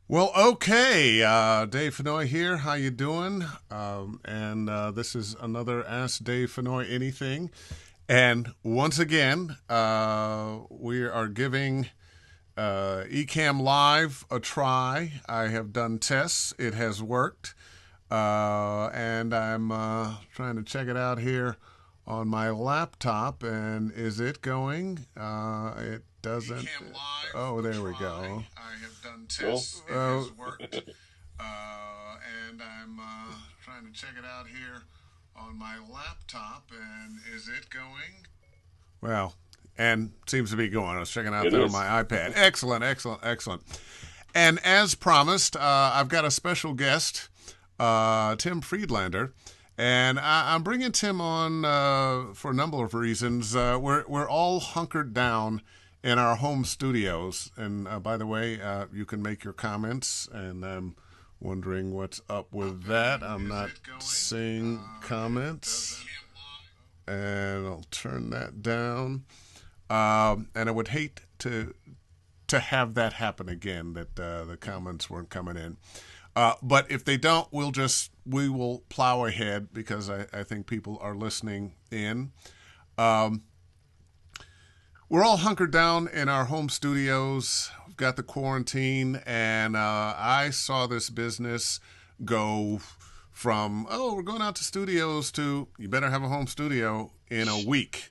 Well, okay, Dave Fennoy here. How you doing? And this is another Ask Dave Fennoy Anything. And once again, we are giving Ecamm Live a try. I have done tests. It has worked. And I'm trying to check it out here on my laptop. And is it going? It doesn't. Ecamm Live. Oh, there we go. I have done Cool. tests. It has worked. And I'm trying to check it out here on my laptop. And is it going? Well, and seems to be going. I was checking out It there on is. my iPad. Excellent, excellent, excellent. And as promised, I've got a special guest, Tim Friedlander. And I'm bringing Tim on for a number of reasons. We're all hunkered down in our home studios. And by the way, you can make your comments. And I'm wondering what's up with that. I'm not seeing comments. And I'll turn that down. And I would hate to have that happen again. That the comments weren't coming in. But if they don't, we will plow ahead because I think people are listening in. Um, we're all hunkered down in our home studios. We've got the quarantine, and I saw this business go from we're going out to studios to you better have a home studio in a week.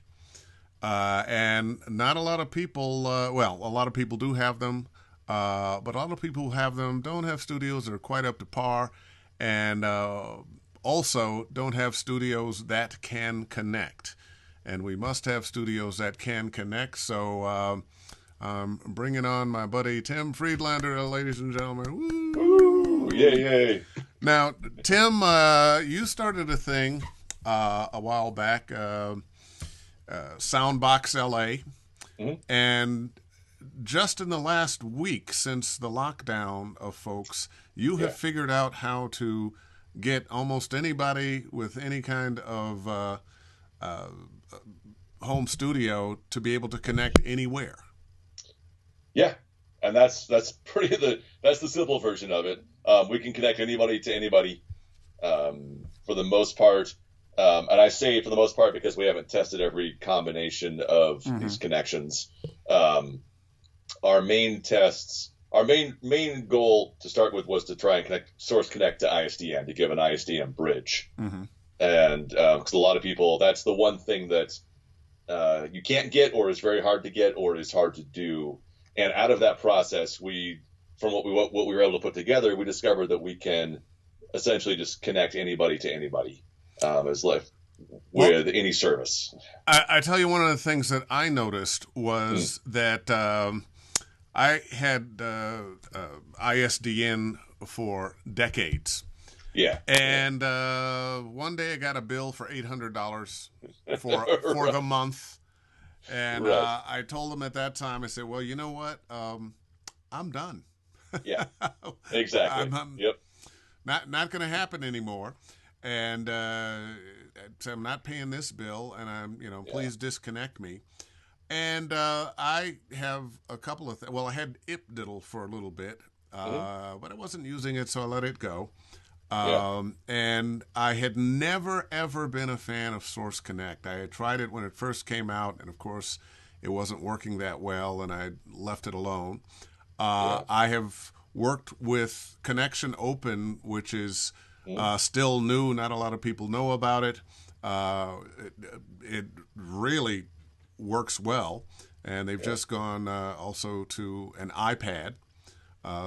And not a lot of people, a lot of people do have them, but a lot of people who have them don't have studios that are quite up to par, and also don't have studios that can connect. And we must have studios that can connect. So I'm bringing on my buddy Tim Friedlander, ladies and gentlemen. Woo! Yay, Woo! yay. Now, Tim, you started a thing a while back, Soundbox LA, Mhm. and just in the last week since the lockdown of folks, you have Yeah. figured out how to get almost anybody with any kind of uh, home studio to be able to connect anywhere. Yeah. And that's pretty that's the simple version of it. We can connect anybody to anybody for the most part. And I say for the most part because we haven't tested every combination of Mm-hmm. these connections. Um, our main tests, our main goal to start with was to try and source connect to ISDN to give an ISDN bridge. Mm-hmm. And because a lot of people, that's the one thing that you can't get, or is very hard to get, or is hard to do. And out of that process, from what we were able to put together, we discovered that we can essentially just connect anybody to anybody as life Well, with any service. I tell you, one of the things that I noticed Mm, was that I had ISDN for decades. yeah, yeah, And one day I got a bill for $800 for the right, month, and right, I told them at that time, I said, "Well, you know what? I'm done. yeah, exactly. I'm Yep, not going to happen anymore." And so I'm not paying this bill, and yeah, please disconnect me. And I have a couple of well, I had IpDiddle for a little bit, hmm, but I wasn't using it, so I let it go. yeah, And I had never ever been a fan of Source Connect. I had tried it when it first came out, and of course, it wasn't working that well, and I left it alone. yeah, I have worked with Connection Open, which is mm, still new. Not a lot of people know about it. It really works well, and they've yeah. just gone also to an iPad.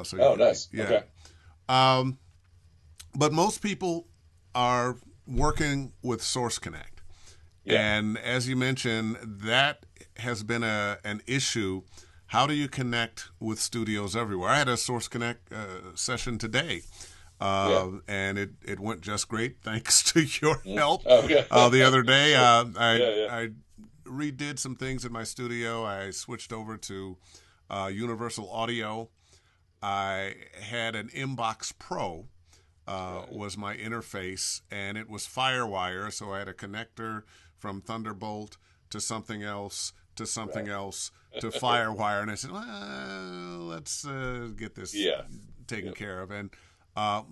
So Oh, nice. yeah. Okay. Um, but most people are working with Source Connect. Yeah. And as you mentioned, that has been an issue. How do you connect with studios everywhere? I had a Source Connect session today, Yeah. and it went just great thanks to your Mm. help. Okay. The other day, Yeah. Yeah. I redid some things in my studio. I switched over to Universal Audio. I had an Inbox Pro Right. was my interface, and it was FireWire, so I had a connector from Thunderbolt to something else to something Right. else to FireWire, and I said, well, let's get this Yeah. taken care of, and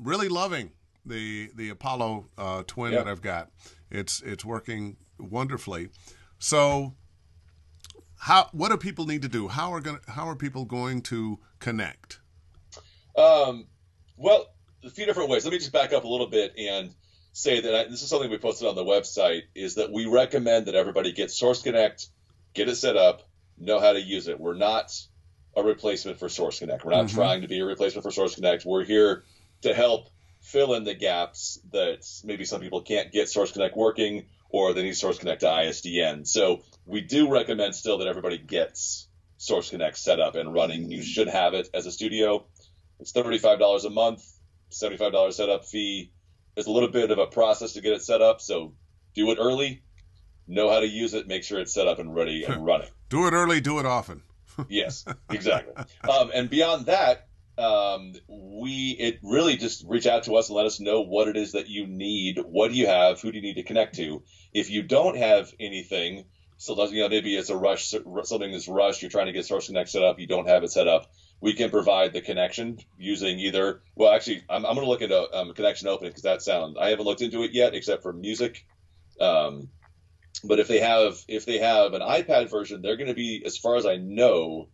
really loving the Apollo twin that I've got. It's working wonderfully. So, what do people need to do? How are people going to connect? Well, a few different ways. Let me just back up a little bit and say that this is something we posted on the website, is that we recommend that everybody get Source Connect, get it set up, know how to use it. We're not a replacement for Source Connect. We're not trying to be a replacement for Source Connect. We're here to help fill in the gaps that maybe some people can't get Source Connect working, or they need Source Connect to ISDN. So we do recommend still that everybody gets Source Connect set up and running. You should have it as a studio. It's $35 a month, $75 setup fee. There's a little bit of a process to get it set up, so do it early, know how to use it, make sure it's set up and ready and running. Do it early, do it often. Yes, exactly. And beyond that, it really just reach out to us and let us know what it is that you need. What do you have? Who do you need to connect to? If you don't have anything, so maybe it's a rush, something that's rushed. You're trying to get Source Connect set up. You don't have it set up. We can provide the connection using either. Well, actually, I'm going to look at a connection opening because I haven't looked into it yet, except for music. But if they have an iPad version, they're going to be, as far as I know,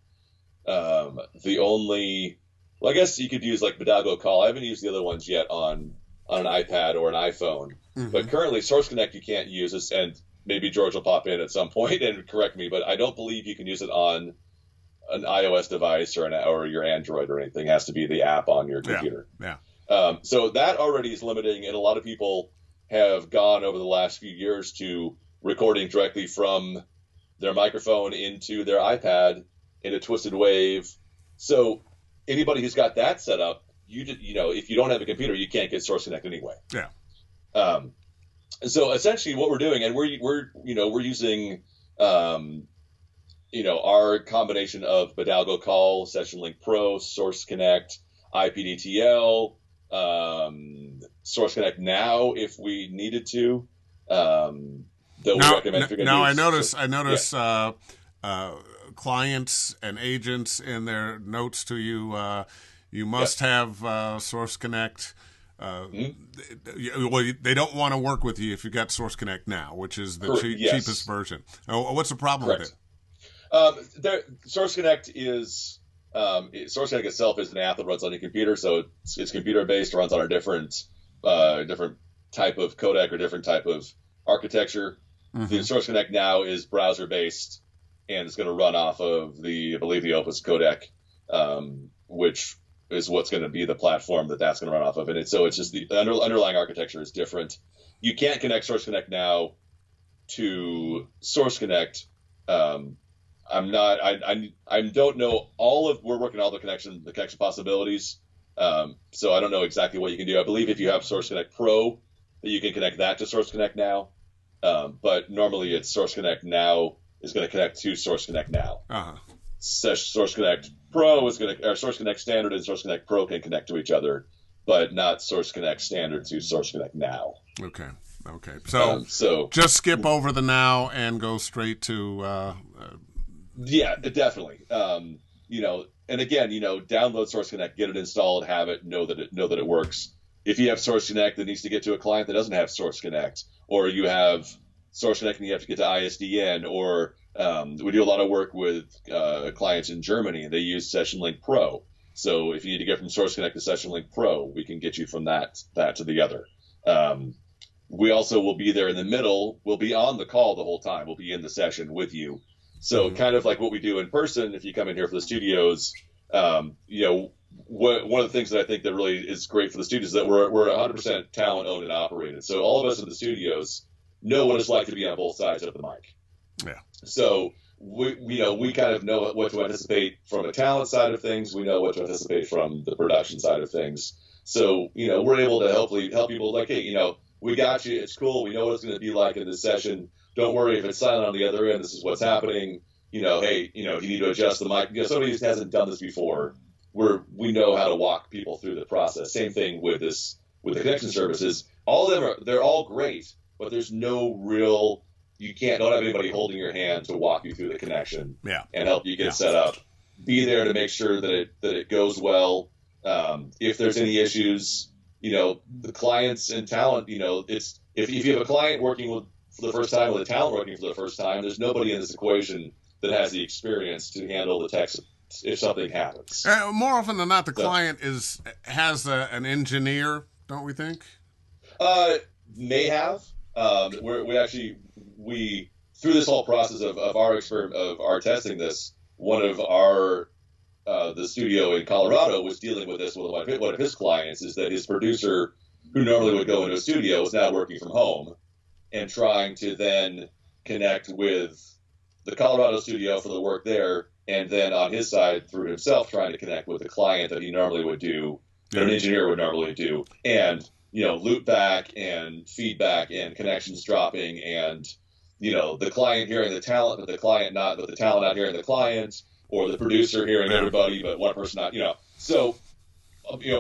the only. Well, I guess you could use like Bidalgo Call. I haven't used the other ones yet on an iPad or an iPhone. But currently, Source Connect you can't use this, and maybe George will pop in at some point and correct me. But I don't believe you can use it on an iOS device or your Android or anything. It has to be the app on your computer. Yeah. So that already is limiting, and a lot of people have gone over the last few years to recording directly from their microphone into their iPad in a twisted wave. So anybody who's got that set up, if you don't have a computer, you can't get Source Connect anyway. Yeah. So essentially, what we're doing, and we're using, our combination of Bidalgo Call, Session Link Pro, Source Connect, IPDTL, Source Connect Now if we needed to. I notice clients and agents in their notes to you. You must have Source Connect. They don't want to work with you if you got Source Connect Now, which is the cheapest version. What's the problem with it? Source Connect is Source Connect itself is an app that runs on your computer, so it's computer based, runs on a different type of codec or different type of architecture. The Source Connect Now is browser based, and it's going to run off of I believe the Opus codec, which is what's going to be the platform that's going to run off of it. So it's just the underlying architecture is different. You can't connect Source Connect Now to Source Connect. I don't know we're working all the connection possibilities. So I don't know exactly what you can do. I believe if you have Source Connect Pro, that you can connect that to Source Connect Now. But normally it's Source Connect Now is going to connect to Source Connect Now. Source Connect Pro or Source Connect Standard and Source Connect Pro can connect to each other, but not Source Connect Standard to Source Connect Now. Okay. So just skip over the Now and go straight to. Yeah, definitely. And again, download Source Connect, get it installed, have it, know that it works. If you have Source Connect that needs to get to a client that doesn't have Source Connect, or you have Source Connect and you have to get to ISDN, or we do a lot of work with clients in Germany, and they use Session Link Pro. So if you need to get from Source Connect to Session Link Pro, we can get you from that to the other. We also will be there in the middle. We'll be on the call the whole time. We'll be in the session with you. So kind of like what we do in person, if you come in here for the studios, one of the things that I think that really is great for the studios is that we're 100% talent owned and operated. So all of us in the studios know what it's like to be on both sides of the mic. Yeah. So we kind of know what to anticipate from a talent side of things. We know what to anticipate from the production side of things. So, we're able to hopefully help people like, hey, we got you. It's cool. We know what it's going to be like in this session. Don't worry if it's silent on the other end. This is what's happening. Hey, you need to adjust the mic. Somebody who hasn't done this before, we know how to walk people through the process. Same thing with the connection services. All of them they're all great, but there's no real. Don't have anybody holding your hand to walk you through the connection and help you get set up. Be there to make sure that it goes well. If there's any issues, the clients and talent, it's if you have a client working with for the first time with a talent working for the first time, there's nobody in this equation that has the experience to handle the text if something happens. More often than not, the client has an engineer, don't we think? May have. We through this whole process of our experiment of our testing this, one of our the studio in Colorado was dealing with this with one of his clients. Is that his producer, who normally would go into a studio, is now working from home and trying to then connect with the Colorado studio for the work there, and then on his side through himself trying to connect with the client that he normally would do, that an engineer would normally do, and loop back and feedback and connections dropping, and the client hearing the talent, but the talent not hearing the client, or the producer hearing everybody but one person not. So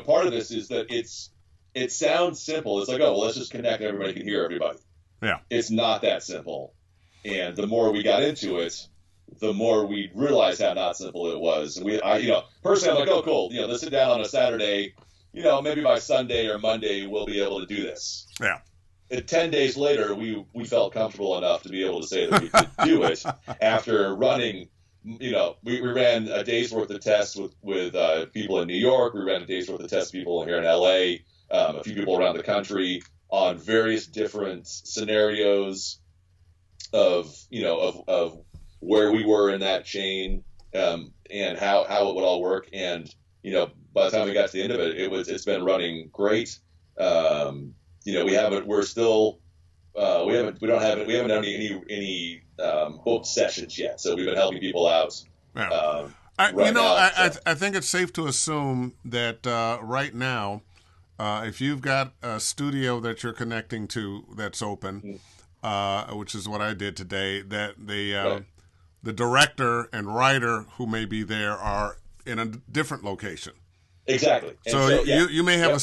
part of this is that it sounds simple. It's like, oh, well, let's just connect, everybody can hear everybody. Yeah, it's not that simple. And the more we got into it, the more we realized how not simple it was. And personally, I'm like, oh, cool. Let's sit down on a Saturday. Maybe by Sunday or Monday, we'll be able to do this. Yeah. 10 days later, we felt comfortable enough to be able to say that we could do it after running. We ran a day's worth of tests with people in New York. We ran a day's worth of tests with people here in LA, a few people around the country on various different scenarios of where we were in that chain, and how it would all work. And by the time we got to the end of it, it's been running great. We haven't done any booked sessions yet, so we've been helping people out. Yeah. I think it's safe to assume that right now, if you've got a studio that you're connecting to that's open, which is what I did today, that the director and writer who may be there are in a different location. Exactly. So you may have a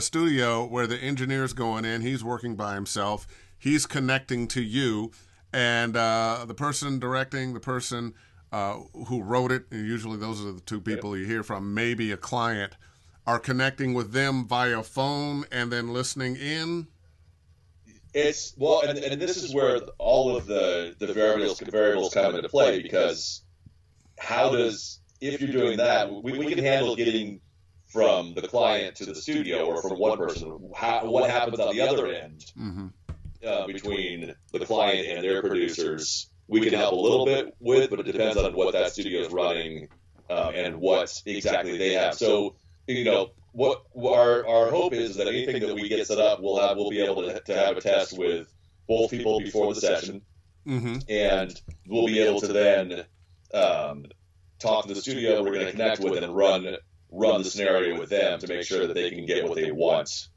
studio where the engineer's going in, he's working by himself, he's connecting to you, and the person directing, the person who wrote it, and usually those are the two people you hear from, maybe a client, are connecting with them via phone and then listening in. It's and this is where all of the variables come into play, because if you're doing that, we can handle getting from the client to the studio or from one person. What happens on the other end between the client and their producers, we can help a little bit with, but it depends on what that studio is running and what exactly they have. So what our hope is that anything that we get set up, we'll be able to have a test with both people before the session, and we'll be able to then talk to the studio we're going to connect with and run the scenario with them to make sure that they can get what they want,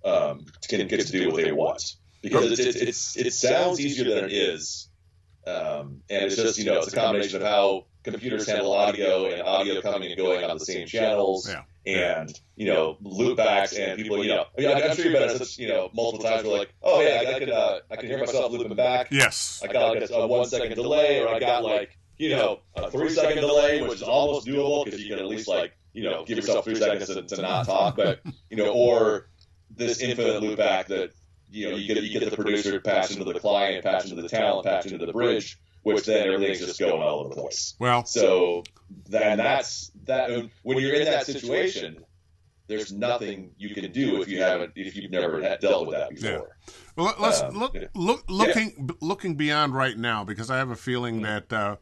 can get to do what they want, because it sounds easier than it is, and it's just it's a combination of how computers handle audio and audio coming and going on the same channels. Yeah. And loop backs, and people I'm sure you've been at such multiple times where like, oh yeah, I can hear myself looping back. Yes. I got like a 1 second delay, or I got like a 3 second delay, which is almost doable because you can at least give yourself 3 seconds to not talk, but or this infinite loop back that you get the producer patch into the client, patch into the talent, patch into the bridge, which then everything's just going all over the place. Well, so that's that. When you're in that situation, there's nothing you can do if you've never dealt with that before. Yeah. Well, let's looking beyond right now, because I have a feeling that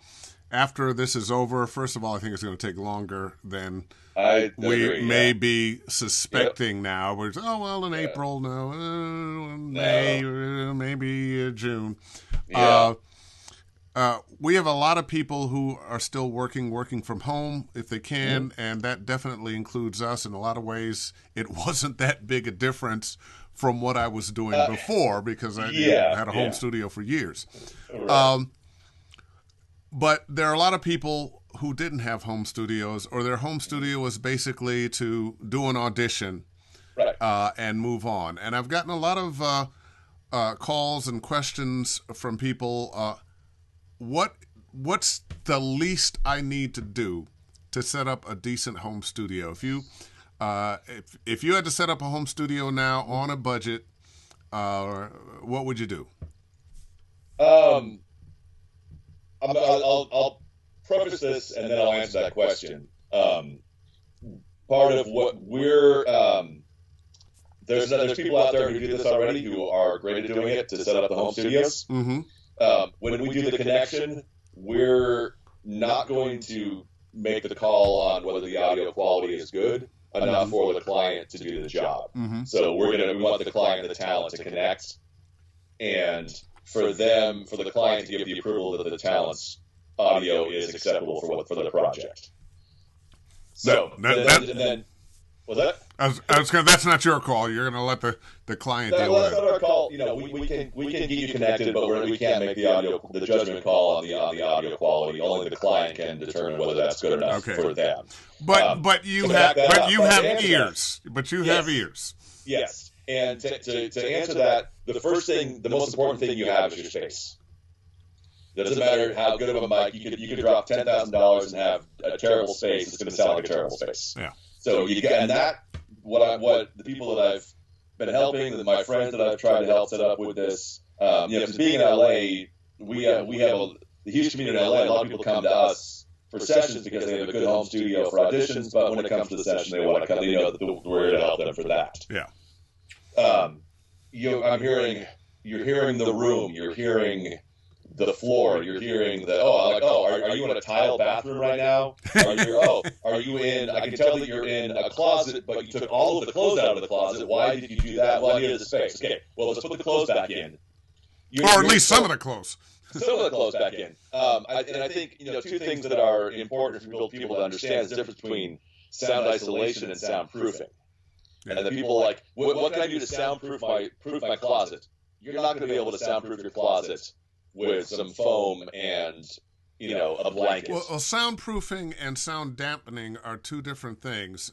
after this is over, first of all, I think it's going to take longer than we may be suspecting now. We're in April, May, maybe June. Yeah. We have a lot of people who are still working from home if they can, and that definitely includes us. In a lot of ways, it wasn't that big a difference from what I was doing before, because I had a home studio for years. Right. But there are a lot of people who didn't have home studios, or their home studio was basically to do an audition and move on. And I've gotten a lot of calls and questions from people. What's the least I need to do to set up a decent home studio? If you If you had to set up a home studio now on a budget, what would you do? Um, I'll preface this and then I'll answer that question. Part of what there's people out there who do this already who are great at doing it to set up the home studios. Mm-hmm. When we do the connection, we're not going to make the call on whether the audio quality is good enough for the client to do the job. Mm-hmm. So we want the client and the talent to connect, and for the client to give the approval that the talent's audio is acceptable for the project. So then was that? That's not your call. You're going to let the client deal with it. That's not our call. We can get you connected, but we can't make the judgment call on the audio quality. Only the client can determine whether that's good enough for them. But you have ears. But you have ears. Yes. And to answer that, the most important thing you have is your space. It doesn't matter how good of a mic you could drop $10,000 and have a terrible space. It's going to sound like a terrible space. Yeah. So what the people that I've been helping, my friends that I've tried to help set up with this, because being in LA, we have the huge community in LA. A lot of people come to us for sessions because they have a good home studio for auditions. But when it comes to the session, they want to come. They know that we're here to help them for that. Yeah. You're hearing the room. You're hearing the floor. You're hearing are you in a tile bathroom right now? Are you in? I can tell that you're in a closet, but you took all of the clothes out of the closet. Why did you do that? Well, I needed the space. Okay, well, let's put the clothes back in. Or at least some of the clothes. Some of the clothes back in. I think two things that are important for people to understand is the difference between sound isolation and soundproofing. Yeah. And the people are like, what can I do to soundproof my closet? You're not going to be able to soundproof your closet with some foam and a blanket. Well, soundproofing and sound dampening are two different things.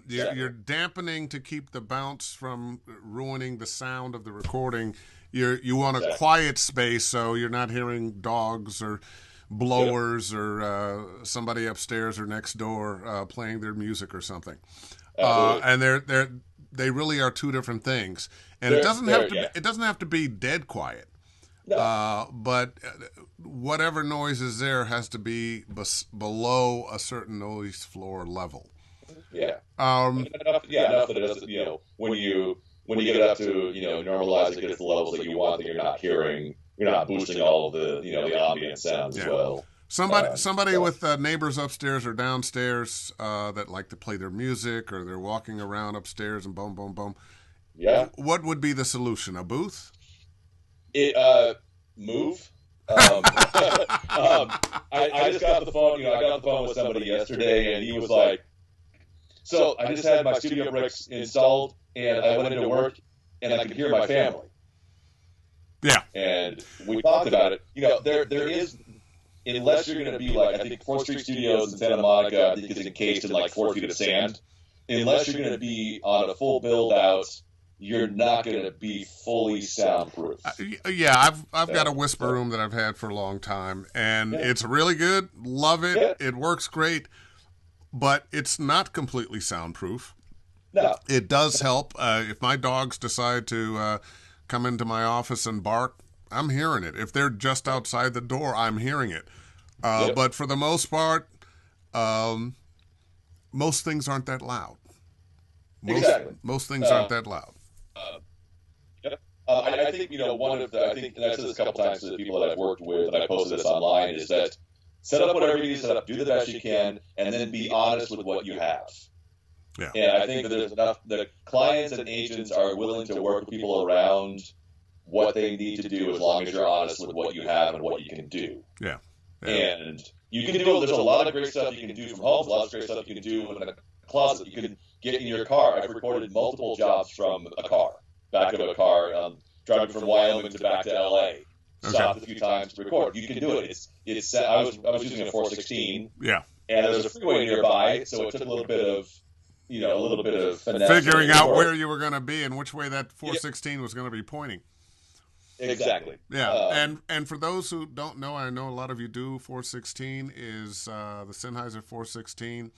You're dampening to keep the bounce from ruining the sound of the recording. You want a quiet space so you're not hearing dogs or blowers or somebody upstairs or next door playing their music or something. And they really are two different things. And it doesn't have to be dead quiet. No. But whatever noise is there has to be below a certain noise floor level. Yeah. Enough that it doesn't. When you get it up to normalize it, get to the levels that you want, that you're not boosting all of the the ambient sounds as well. Somebody with neighbors upstairs or downstairs that like to play their music, or they're walking around upstairs and boom, boom, boom. Yeah. What would be the solution? A booth? Move. I just got the phone. I got the phone with somebody yesterday, and he was like, "So I just had my studio bricks installed, and I went into work, and I could hear my family." Yeah. And we talked about it. There is, unless you're going to be like, I think 4th Street Studios in Santa Monica, I think is encased in like 4 feet of sand. Unless you're going to be on a full build out, you're not going to be fully soundproof. I've got a whisper room that I've had for a long time, and it's really good. Love it. Yeah. It works great, but it's not completely soundproof. No. It does help. If my dogs decide to come into my office and bark, I'm hearing it. If they're just outside the door, I'm hearing it. But for the most part, most things aren't that loud. Most things aren't that loud. I think I think, and I've said this a couple times to the people that I've worked with, and I posted this online, is that set up whatever you need to set up, do the best you can, and then be honest with what you have. Yeah. And I think that there's enough that clients and agents are willing to work with people around what they need to do, as long as you're honest with what you have and what you can do. Yeah. And you can do, there's a lot of great stuff you can do from home, a lot of great stuff you can do in a closet. You can get in your car. I've recorded multiple jobs from a car, back of a car, driving from Wyoming to back to LA. Stopped a few times to record. You can do it. I was using a 416. Yeah. And there was a freeway nearby, so it took a little bit of finesse. Figuring out where you were going to be and which way that 416 was going to be pointing. Exactly. Yeah. And for those who don't know, I know a lot of you do, 416 is the Sennheiser 416.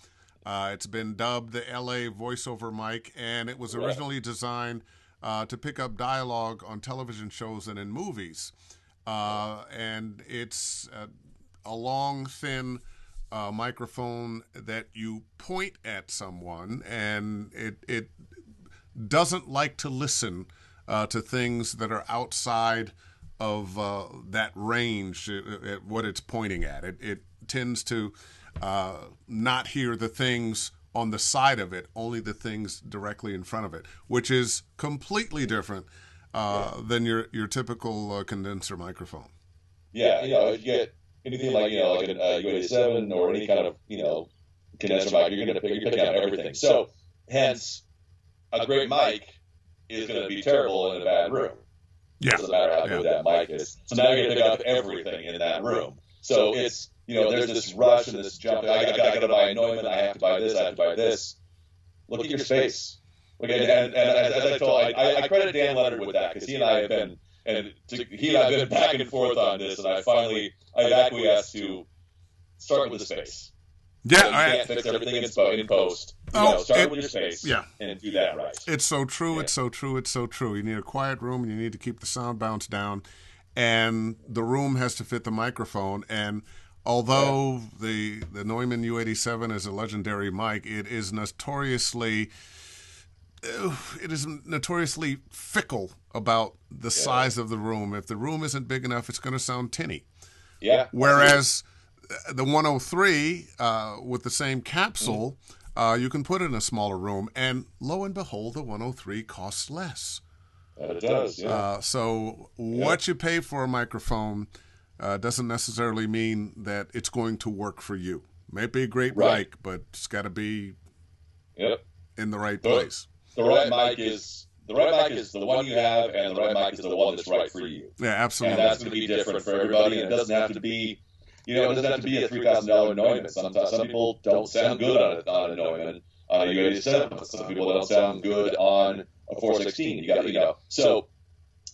It's been dubbed the LA voiceover mic, and it was originally designed to pick up dialogue on television shows and in movies. And it's a long, thin microphone that you point at someone, and it doesn't like to listen to things that are outside of that range at what it's pointing at. It tends to not hear the things on the side of it, only the things directly in front of it, which is completely different than your typical condenser microphone. Yeah, you get anything like like a U87 or any kind of condenser mic, you're picking up everything. So hence, a great mic is going to be terrible in a bad room. Yeah. It doesn't matter how good that mic is. So now you're going to pick up everything in that room. So it's, there's this rush and this jump. I got to buy a Neumann. I have to buy this. I have to buy this. Look at your space. And as I told, I credit Dan Leonard with that, because he and I have been, back and forth on this, and I've acquiesced to start with the space. Yeah, you can't fix everything in post. Start with your space, and do that right. It's so true. Yeah. It's so true. It's so true. You need a quiet room, and you need to keep the sound bounce down, and the room has to fit the microphone. And although the Neumann U87 is a legendary mic, it is notoriously fickle about the size of the room. If the room isn't big enough, it's going to sound tinny. Yeah. Whereas the 103 with the same capsule, you can put in a smaller room, and lo and behold, the 103 costs less. It does, yeah. So what you pay for a microphone doesn't necessarily mean that it's going to work for you. It may be a great mic, but it's got to be in the right place. The right mic is the one you have, and the right mic is the one that's right for you. Yeah, absolutely. And that's going to be different for everybody, and it doesn't have to be. It doesn't have to be a $3,000 Neumann. Some people don't sound good on a Neumann, on a U87. Some people don't sound good on a 416. You got So,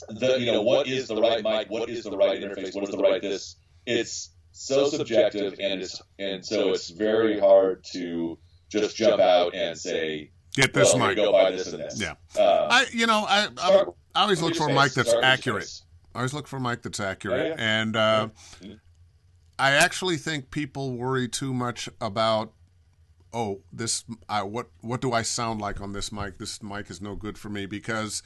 what is the right mic? What is the right interface? What is the right this? It's so subjective, and so it's very hard to just jump out and say, get this mic. Go buy this and this. Yeah. I always look for a mic that's accurate. And I actually think people worry too much about, what do I sound like on this mic? This mic is no good for me, because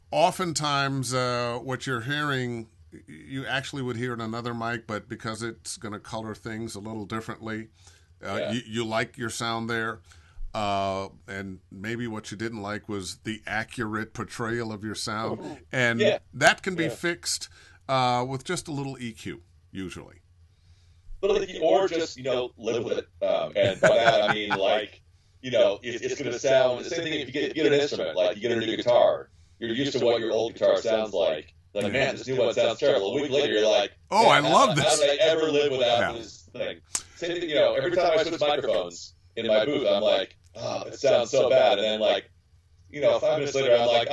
oftentimes what you're hearing, you actually would hear in another mic, but because it's going to color things a little differently, you like your sound there. And maybe what you didn't like was the accurate portrayal of your sound. And that can be fixed with just a little EQ, usually. Or just, live with it. And by that, I mean, it's going to sound the same thing if you get an instrument, like you get a new guitar. You're used to what your old guitar sounds like. Like, man, this new one sounds terrible. A week later, you're like, I love this. How did I ever live without this thing? Same thing, every time I switch microphones in my booth, I'm like, it sounds so bad. And then, 5 minutes later, I'm like,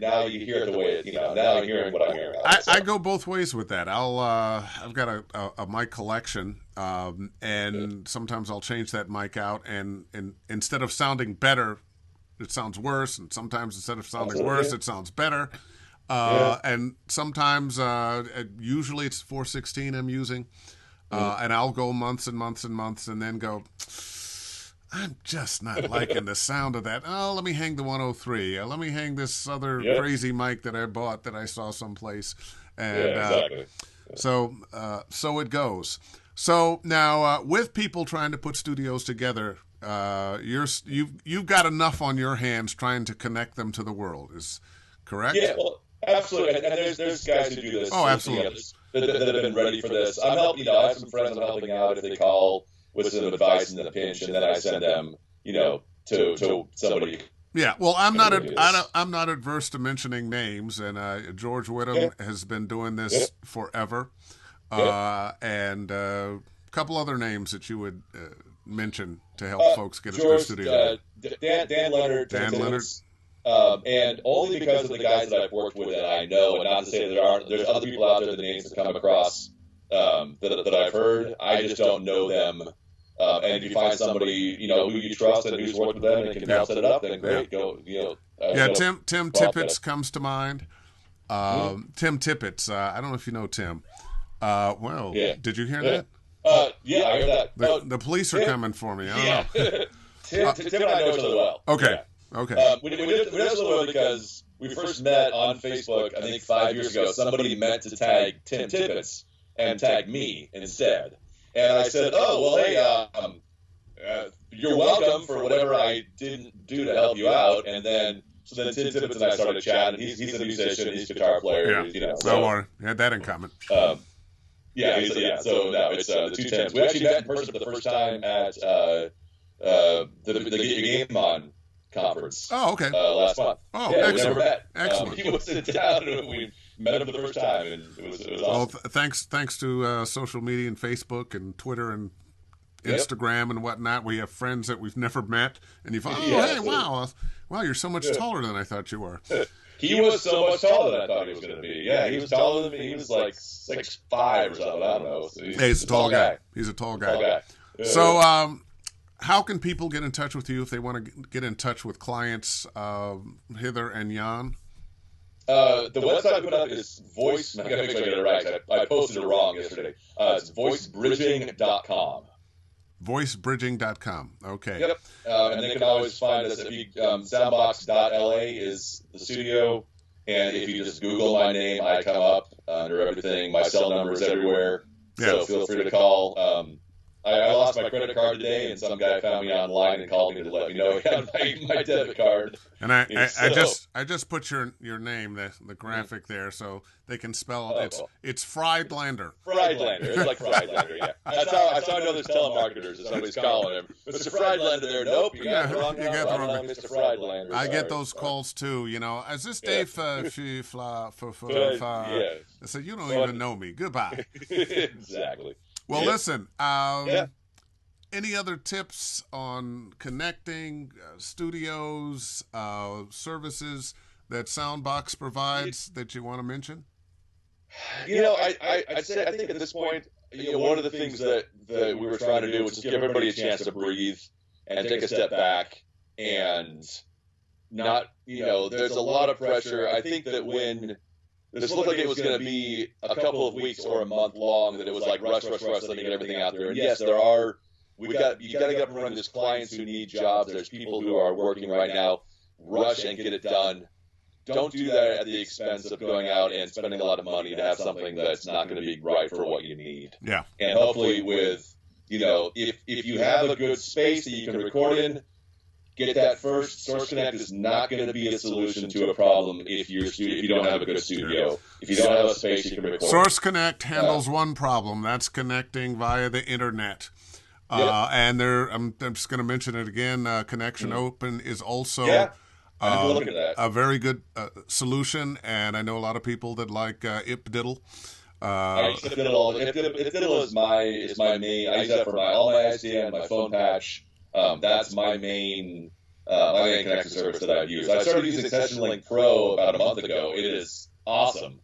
now you hear it the way now I'm hearing what I'm hearing. I go both ways with that. I've got a mic collection, and sometimes I'll change that mic out, and instead of sounding better, it sounds worse, and sometimes instead of sounding worse, it sounds better. And sometimes, usually it's 416 I'm using, and I'll go months and months and months, and then go, I'm just not liking the sound of that. Oh, let me hang the 103. Let me hang this other crazy mic that I bought that I saw someplace. And exactly. So it goes. So now, with people trying to put studios together, you've got enough on your hands trying to connect them to the world. Is correct? Yeah, well, absolutely. And there's guys who do this. Oh, absolutely. That have been ready for this. I'm helping. I have some friends I'm helping out if they call with some advice in the pinch, and then I send them, to somebody. Yeah, well, I'm not adverse to mentioning names, and George Whittam has been doing this forever, and a couple other names that you would mention to help folks get George, a studio. Dan Leonard. Dan Leonard. And only because of the guys that I've worked with that I know, and not to say that there's other people out there, the names that come across that I've heard. I just don't know them And if you find somebody, who you trust and who's worked with them and can help set it up, then great. Go, Tim Tippett comes to mind. Tim Tippett. I don't know if you know Tim. Did you hear that? Yeah, I heard that. The police are coming for me. I don't know. Tim and I know each other well. Okay. Yeah. Okay. We know each other well because we first met on Facebook, I think 5 years ago. Somebody meant to tag Tim Tippett and tag me instead. And I said, oh, well, hey, you're welcome for whatever I didn't do to help you out. And then Tim Tippett and I started chatting. He's a musician. He's a guitar player. Yeah. We had that in common. So it's the two Tims. We actually met in person for the first time at the Get Your Game On conference. Oh, okay. Last month. Oh, yeah, excellent. We never met. Excellent. He was in town and we met him for the first time, and it was awesome. Well, thanks to social media and Facebook and Twitter and Instagram and whatnot, we have friends that we've never met, and you find, wow, you're so much taller than I thought you were. He was so much taller than I thought he was going to be. Yeah, he was taller than me. He was like 6'5" or something. I don't know. So he's a tall guy. He's a tall guy. So, how can people get in touch with you if they want to get in touch with clients hither and yon? The website I put up is voice. I got to make sure I get it right. I posted it wrong yesterday. It's voicebridging.com. Voicebridging.com. Okay. Yep. And they can always find us if you soundbox.la is the studio, and if you just Google my name, I come up under everything. My cell number is everywhere, so feel free to call. I lost my credit card today, and some guy found me online and called me to let me know he had my debit card. And I just put your name, the graphic there, so they can spell it. It's Friedlander. Friedlander. It's like Friedlander, yeah. That's how I know there's telemarketers that somebody's calling him. Mr. Friedlander there. Nope, you got the wrong number. Mr. Friedlander. I get those calls too, Is this Dave I said, you don't even know me. Goodbye. Exactly. Well, listen, any other tips on connecting studios, services that Soundbox provides that you want to mention? I'd say I think at this point, one of the things that we were trying to do was just give everybody a chance to breathe and take a step back and not, there's a lot of pressure. I think that when this looked like it was going to be a couple of weeks or a month long, that it was like rush, let me get everything out there. And yes, you got to get up and running. There's clients who need jobs. There's people who are working right now. Rush and get it done. Don't do that at the expense of going out and spending a lot of money to have something that's not going to be right for what you need. Yeah. And hopefully with, if you have a good space that you can record in, get that first. Source Connect is not going to be a solution to a problem if you don't have a good studio. If you don't have a space you can record. Source Connect handles one problem. That's connecting via the internet. And I'm just going to mention it again. Connection Open is also a very good solution, and I know a lot of people that like IpDiddle. IpDiddle is my main. I use that for all my ICM, my phone patch. That's my main connection service that I've used. I started using Session Link Pro about a month ago. It is awesome.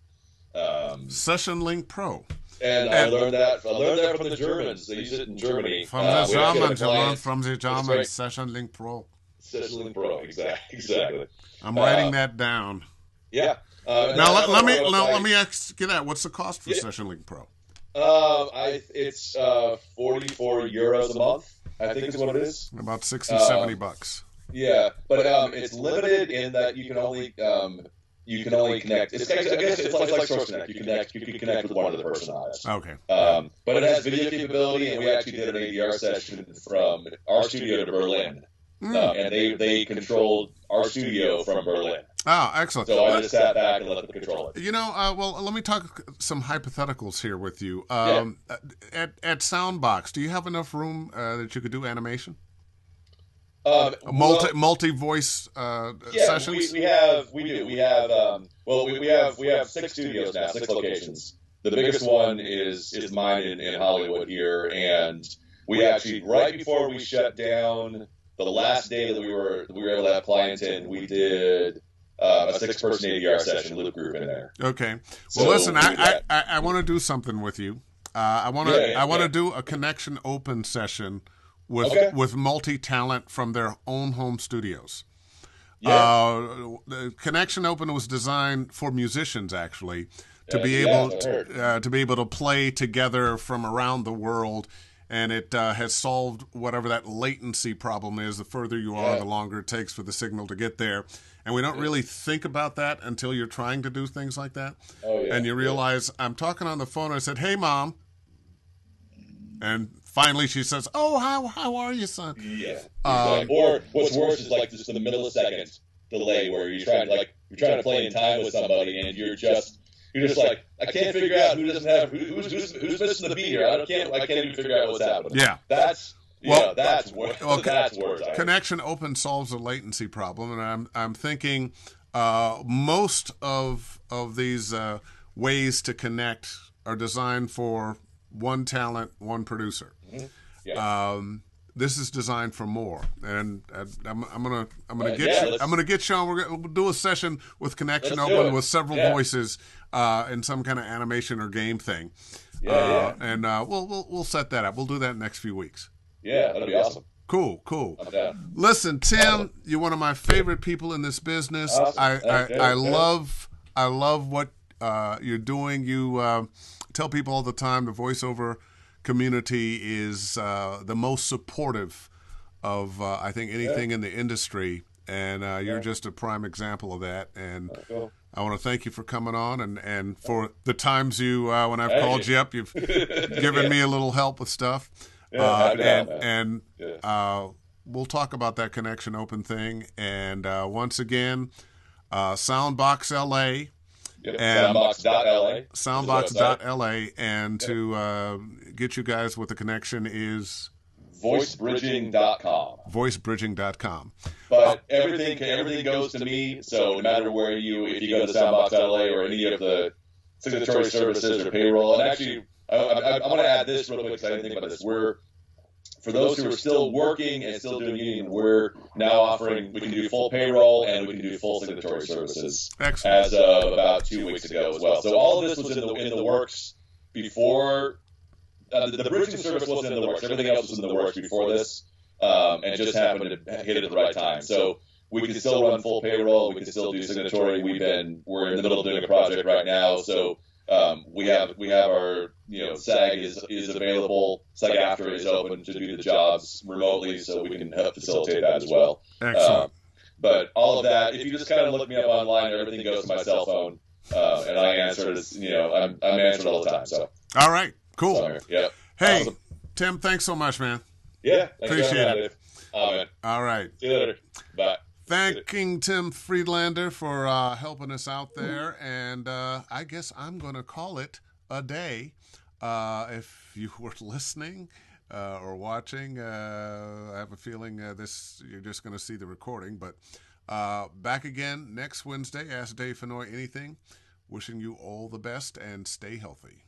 Session Link Pro. And I learned that from the Germans. They use it in Germany. From the Germans, I learned from the Germans. Right. Session Link Pro. Session Link Pro, exactly. I'm writing that down. Yeah. Now let me ask you that. What's the cost for Session Link Pro? It's €44 a month. I think is what it is. About $60-$70. Yeah, but it's limited in that you can only connect. I guess it's like Source Connect. You can connect with one other person on it. Okay. But it has video capability, and we actually did an ADR session from our studio to Berlin, and they controlled our studio from Berlin. Oh, excellent. So I just sat back and let them control it. Well, let me talk some hypotheticals here with you. At Soundbox, do you have enough room that you could do animation? Multi-voice sessions? We do. We have 6 studios now, 6 locations. The biggest one is mine in Hollywood here, and we actually, right before we shut down, the last day that we were able to have clients in, we did a 6-person ADR session, loop group in there. Okay. Well, listen, I want to do something with you. I want to do a Connection Open session with multi-talent from their own home studios. The Connection Open was designed for musicians, actually, to be able to play together from around the world, and it has solved whatever that latency problem is. The further you are, the longer it takes for the signal to get there, and we don't really think about that until you're trying to do things like that, and you realize I'm talking on the phone. I said, "Hey, Mom," and finally she says, "Oh, how are you, son?" Yeah. Or what's worse is like just the millisecond delay where you're trying to play in time with somebody and you're just like, I can't figure out who's missing the beat here. I can't even figure out what's happening. Yeah. That's worse. That's worse. Connection Open solves a latency problem, and I'm thinking most of these ways to connect are designed for one talent, one producer. Mm-hmm. Yeah. This is designed for more, and I'm gonna get you on. We'll do a session with Connection Open with several voices in some kind of animation or game thing. And we'll set that up. We'll do that in the next few weeks. Yeah, that'll be awesome. Cool. Listen, Tim, you're one of my favorite people in this business. Awesome. I love what you're doing. You tell people all the time the voiceover community is the most supportive of I think anything in the industry, and you're just a prime example of that. And I want to thank you for coming on, and for the times you when I've called you up, you've given me a little help with stuff. We'll talk about that Connection Open thing. And once again, Soundbox LA. And Soundbox.la, and to get you guys with the connection is voicebridging.com. But everything goes to me, so no matter where if you go to Soundbox.la or any of the signatory services or payroll, and actually I want to add this real quick because I didn't think about this. For those who are still working and still doing union, we're now offering, we can do full payroll and we can do full signatory services. Excellent. As of about 2 weeks ago as well. So all of this was in the works before, the bridging service wasn't in the works. Everything else was in the works before this, and just happened to hit it at the right time. So we can still run full payroll, we can still do signatory. We're in the middle of doing a project right now, so we have our SAG is available. SAG after is open to do the jobs remotely, so we can help facilitate that as well. Excellent. But all of that, if you just kind of look me up online, everything goes to my cell phone, and I answer it. I'm answering all the time. So all right, cool. So, yeah. Hey, awesome. Tim, thanks so much, man. Yeah, appreciate it. Man. All right. See you later. Bye. Thanking Tim Friedlander for helping us out there, and I guess I'm going to call it a day. If you were listening or watching, I have a feeling you're just going to see the recording. But back again next Wednesday. Ask Dave Fennoy anything. Wishing you all the best and stay healthy.